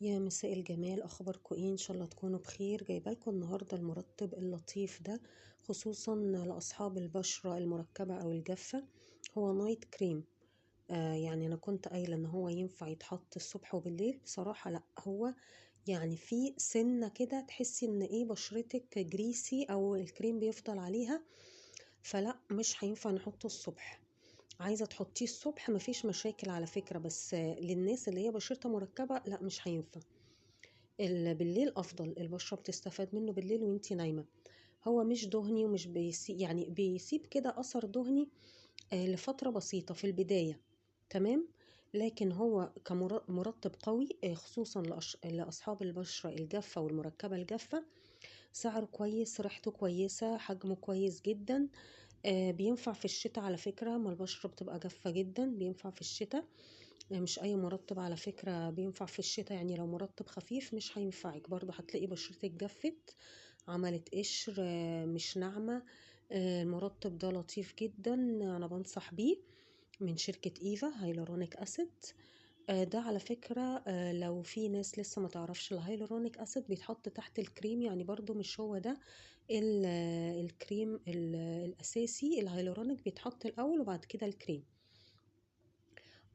يا مساء الجمال، اخباركم ايه؟ ان شاء الله تكونوا بخير. جايبه لكم النهارده المرطب اللطيف ده خصوصا لاصحاب البشره المركبه او الجافه. هو نايت كريم. يعني انا كنت قايله ان هو ينفع يتحط الصبح وبالليل، بصراحه لا. هو يعني في سنه كده تحسي ان ايه، بشرتك جريسي او الكريم بيفضل عليها، فلا مش هينفع نحطه الصبح. عايزه تحطيه الصبح مفيش مشاكل على فكره، بس للناس اللي هي بشرتها مركبه لا، مش هينفع. بالليل افضل، البشره بتستفاد منه بالليل وانتي نايمه. هو مش دهني ومش بيسيب، يعني بيسيب كده اثر دهني لفتره بسيطه في البدايه. تمام. لكن هو كمرطب قوي، خصوصا لاصحاب البشره الجافه والمركبه الجافه. سعره كويس، ريحته كويسه، حجمه كويس جدا. بينفع في الشتاء على فكره، ما البشره بتبقى جافه جدا بينفع في الشتاء. مش اي مرطب على فكرة بينفع في الشتاء، يعني لو مرطب خفيف مش هينفعك، برضو هتلاقي بشرتك جفت، عملت قشر، مش ناعمة. المرطب ده لطيف جدا، انا بنصح بيه، من شركة ايفا هيلورونيك اسيد. ده على فكرة لو في ناس لسه ما تعرفش، الهيلورونيك اسيد بيتحط تحت الكريم، يعني برضو مش هو ده الكريم الاساسي. الهيلورونيك بيتحط الاول وبعد كده الكريم.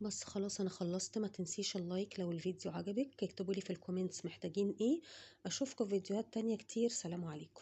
بس خلاص انا خلصت، ما تنسيش اللايك لو الفيديو عجبك، اكتبولي في الكومنتس محتاجين ايه. اشوفكم في فيديوهات تانية كتير، سلام عليكم.